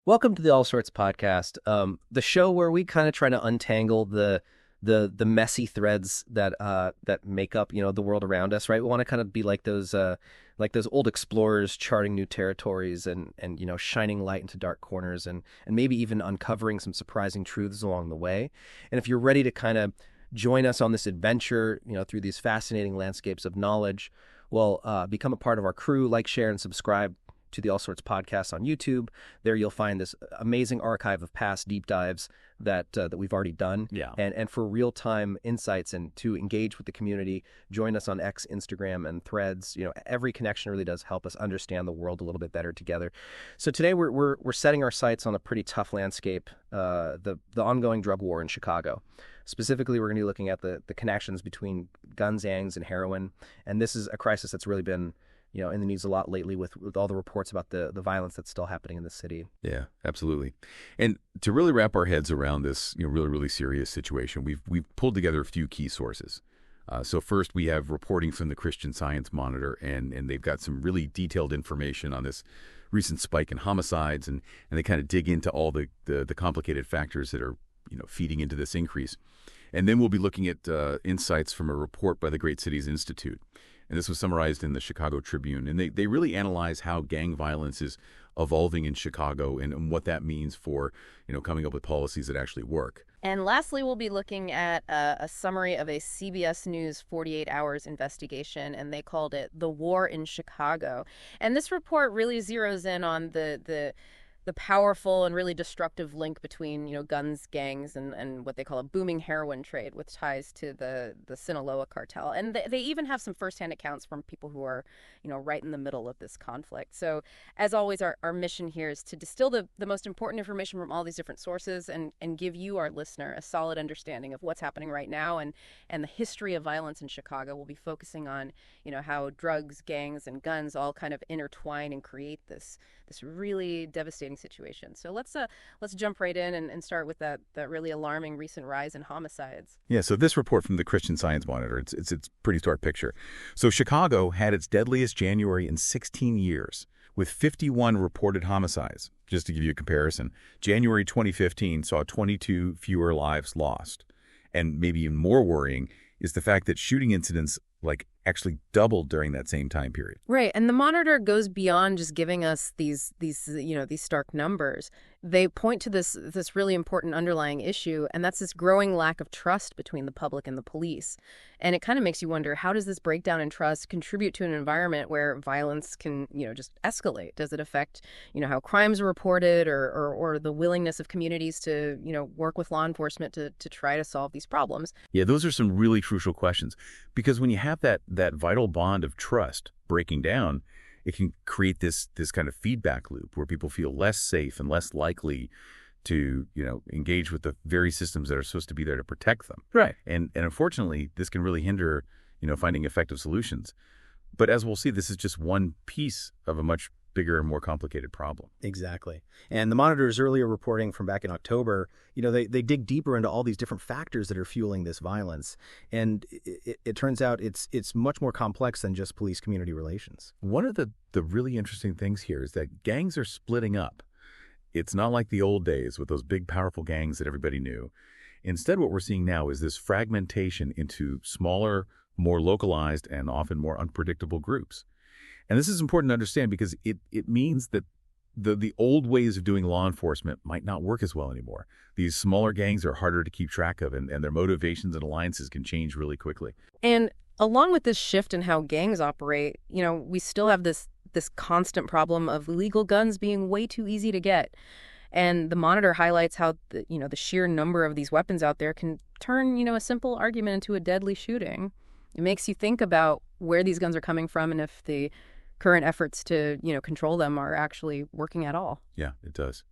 Welcome to the All Sorts podcast, the show where we kind of try to untangle the messy threads that make up the world around us. Right, we want to kind of be like those old explorers charting new territories and shining light into dark corners and maybe even uncovering some surprising truths along the way. And if you're ready to kind of join us on this adventure, through these fascinating landscapes of knowledge, well, become a part of our crew, like, share, and subscribe to the All Sorts podcast on YouTube. There you'll find this amazing archive of past deep dives that we've already done. Yeah. And for real-time insights and to engage with the community, join us on X, Instagram, and Threads. Every connection really does help us understand the world a little bit better together. So today we're setting our sights on a pretty tough landscape, the ongoing drug war in Chicago. Specifically, we're going to be looking at the connections between guns, gangs, and heroin. And this is a crisis that's really been in the news a lot lately with all the reports about the violence that's still happening in the city. Yeah, absolutely. And to really wrap our heads around this, really, really serious situation, we've pulled together a few key sources. So first, we have reporting from the Christian Science Monitor, and they've got some really detailed information on this recent spike in homicides, and they kind of dig into all the complicated factors that are feeding into this increase. And then we'll be looking at insights from a report by the Great Cities Institute. And this was summarized in the Chicago Tribune. And they really analyze how gang violence is evolving in Chicago and what that means for, coming up with policies that actually work. And lastly, we'll be looking at a summary of a CBS News 48 Hours investigation, and they called it The War in Chicago. And this report really zeroes in on the powerful and really destructive link between, guns, gangs, and what they call a booming heroin trade with ties to the Sinaloa cartel. And they even have some firsthand accounts from people who are, right in the middle of this conflict. So as always, our mission here is to distill the most important information from all these different sources and give you, our listener, a solid understanding of what's happening right now and the history of violence in Chicago. We'll be focusing on, how drugs, gangs, and guns all kind of intertwine and create this really devastating situation. So let's jump right in and start with that really alarming recent rise in homicides. Yeah, so this report from the Christian Science Monitor, it's a pretty stark picture. So Chicago had its deadliest January in 16 years, with 51 reported homicides. Just to give you a comparison, January 2015 saw 22 fewer lives lost. And maybe even more worrying is the fact that shooting incidents actually doubled during that same time period. Right, and the monitor goes beyond just giving us these stark numbers. They point to this really important underlying issue, and that's this growing lack of trust between the public and the police. And it kind of makes you wonder, how does this breakdown in trust contribute to an environment where violence can, just escalate? Does it affect, how crimes are reported or the willingness of communities to, work with law enforcement to try to solve these problems? Yeah, those are some really crucial questions, because when you have that vital bond of trust breaking down, it can create this kind of feedback loop where people feel less safe and less likely to, engage with the very systems that are supposed to be there to protect them. Right. And unfortunately, this can really hinder, finding effective solutions. But as we'll see, this is just one piece of a much bigger and more complicated problem. Exactly. And the Monitor's earlier reporting from back in October, they dig deeper into all these different factors that are fueling this violence. And it turns out it's much more complex than just police-community relations. One of the really interesting things here is that gangs are splitting up. It's not like the old days with those big, powerful gangs that everybody knew. Instead, what we're seeing now is this fragmentation into smaller, more localized, and often more unpredictable groups. And this is important to understand because it means that the old ways of doing law enforcement might not work as well anymore. These smaller gangs are harder to keep track of, and their motivations and alliances can change really quickly. And along with this shift in how gangs operate, we still have this constant problem of illegal guns being way too easy to get. And the Monitor highlights how the sheer number of these weapons out there can turn, a simple argument into a deadly shooting. It makes you think about where these guns are coming from and if the current efforts to, control them are actually working at all. Yeah, it does.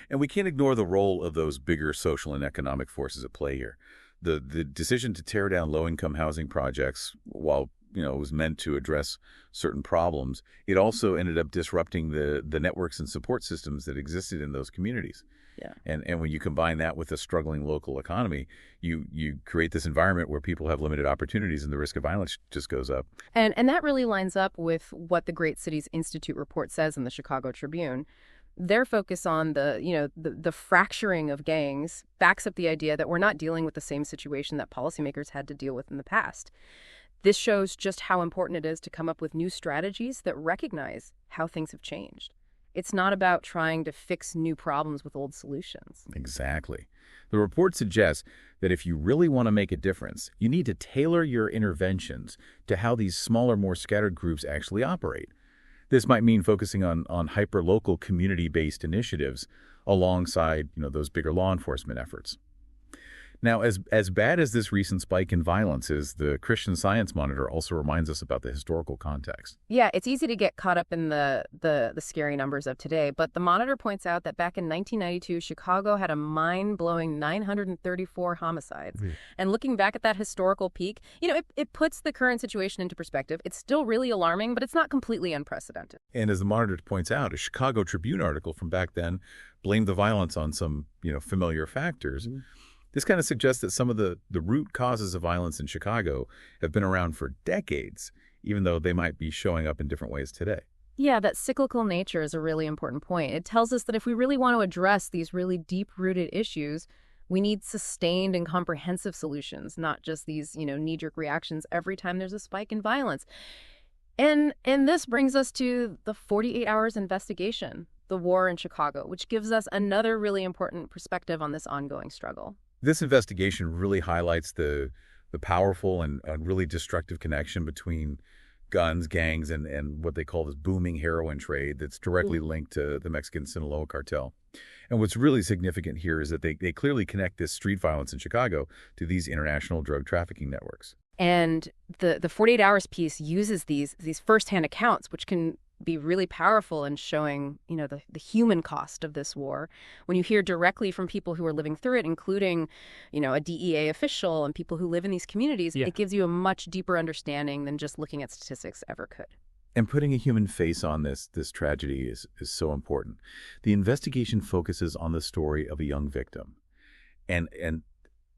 And we can't ignore the role of those bigger social and economic forces at play here. The decision to tear down low-income housing projects, while it was meant to address certain problems, it also ended up disrupting the networks and support systems that existed in those communities. Yeah. And when you combine that with a struggling local economy, you create this environment where people have limited opportunities and the risk of violence just goes up. And that really lines up with what the Great Cities Institute report says in the Chicago Tribune. Their focus on the fracturing of gangs backs up the idea that we're not dealing with the same situation that policymakers had to deal with in the past. This shows just how important it is to come up with new strategies that recognize how things have changed. It's not about trying to fix new problems with old solutions. Exactly. The report suggests that if you really want to make a difference, you need to tailor your interventions to how these smaller, more scattered groups actually operate. This might mean focusing on hyper-local community-based initiatives alongside, those bigger law enforcement efforts. Now, as bad as this recent spike in violence is, the Christian Science Monitor also reminds us about the historical context. Yeah, it's easy to get caught up in the scary numbers of today, but the Monitor points out that back in 1992, Chicago had a mind-blowing 934 homicides. And looking back at that historical peak, it puts the current situation into perspective. It's still really alarming, but it's not completely unprecedented. And as the Monitor points out, a Chicago Tribune article from back then blamed the violence on some, familiar factors. This kind of suggests that some of the root causes of violence in Chicago have been around for decades, even though they might be showing up in different ways today. Yeah, that cyclical nature is a really important point. It tells us that if we really want to address these really deep-rooted issues, we need sustained and comprehensive solutions, not just these, knee-jerk reactions every time there's a spike in violence. And this brings us to the 48 Hours investigation, the war in Chicago, which gives us another really important perspective on this ongoing struggle. This investigation really highlights the powerful and really destructive connection between guns, gangs, and what they call this booming heroin trade that's directly linked to the Mexican Sinaloa cartel. And what's really significant here is that they clearly connect this street violence in Chicago to these international drug trafficking networks. And the 48 Hours piece uses these firsthand accounts, which can be really powerful in showing, the human cost of this war. When you hear directly from people who are living through it, including, a DEA official and people who live in these communities, It gives you a much deeper understanding than just looking at statistics ever could. And putting a human face on this tragedy is so important. The investigation focuses on the story of a young victim. And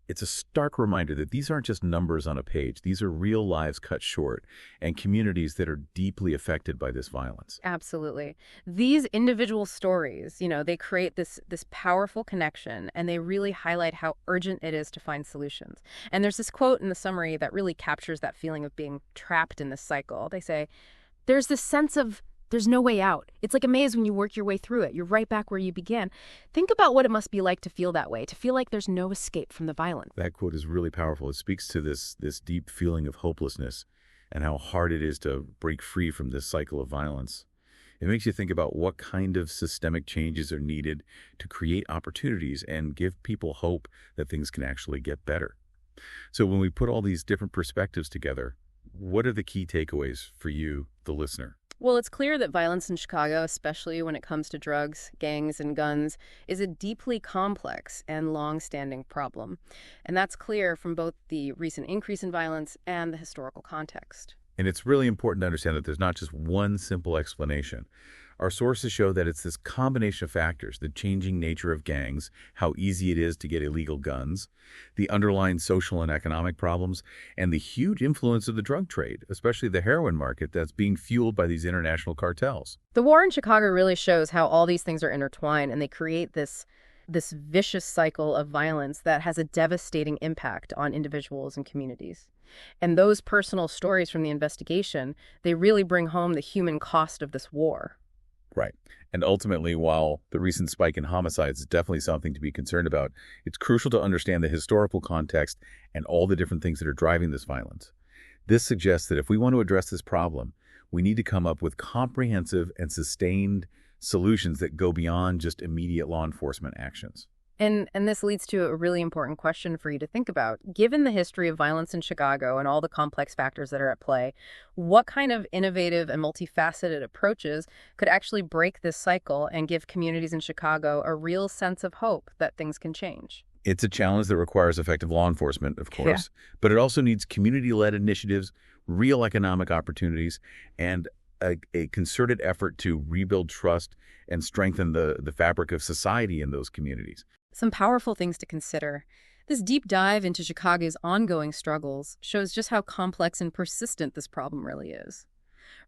it's a stark reminder that these aren't just numbers on a page. These are real lives cut short and communities that are deeply affected by this violence. Absolutely. These individual stories, they create this powerful connection, and they really highlight how urgent it is to find solutions. And there's this quote in the summary that really captures that feeling of being trapped in this cycle. They say, there's this sense of there's no way out. It's like a maze when you work your way through it. You're right back where you began. Think about what it must be like to feel that way, to feel like there's no escape from the violence. That quote is really powerful. It speaks to this deep feeling of hopelessness and how hard it is to break free from this cycle of violence. It makes you think about what kind of systemic changes are needed to create opportunities and give people hope that things can actually get better. So when we put all these different perspectives together, what are the key takeaways for you, the listener? Well, it's clear that violence in Chicago, especially when it comes to drugs, gangs, and guns, is a deeply complex and long-standing problem. And that's clear from both the recent increase in violence and the historical context. And it's really important to understand that there's not just one simple explanation. Our sources show that it's this combination of factors, the changing nature of gangs, how easy it is to get illegal guns, the underlying social and economic problems, and the huge influence of the drug trade, especially the heroin market that's being fueled by these international cartels. The war in Chicago really shows how all these things are intertwined, and they create this vicious cycle of violence that has a devastating impact on individuals and communities. And those personal stories from the investigation, they really bring home the human cost of this war. Right. And ultimately, while the recent spike in homicides is definitely something to be concerned about, it's crucial to understand the historical context and all the different things that are driving this violence. This suggests that if we want to address this problem, we need to come up with comprehensive and sustained solutions that go beyond just immediate law enforcement actions. And this leads to a really important question for you to think about. Given the history of violence in Chicago and all the complex factors that are at play, what kind of innovative and multifaceted approaches could actually break this cycle and give communities in Chicago a real sense of hope that things can change? It's a challenge that requires effective law enforcement, of course, but it also needs community-led initiatives, real economic opportunities, and a concerted effort to rebuild trust and strengthen the fabric of society in those communities. Some powerful things to consider. This deep dive into Chicago's ongoing struggles shows just how complex and persistent this problem really is.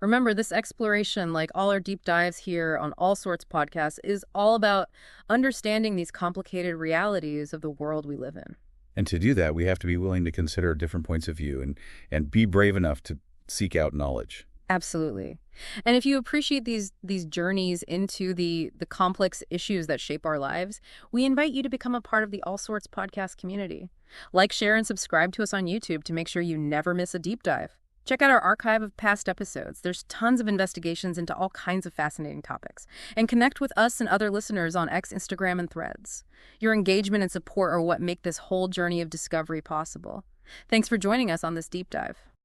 Remember, this exploration, like all our deep dives here on All Sorts podcasts, is all about understanding these complicated realities of the world we live in. And to do that, we have to be willing to consider different points of view and be brave enough to seek out knowledge. Absolutely. And if you appreciate these journeys into the complex issues that shape our lives, we invite you to become a part of the All Sorts podcast community. Like, share, and subscribe to us on YouTube to make sure you never miss a deep dive. Check out our archive of past episodes. There's tons of investigations into all kinds of fascinating topics. And connect with us and other listeners on X, Instagram, and Threads. Your engagement and support are what make this whole journey of discovery possible. Thanks for joining us on this deep dive.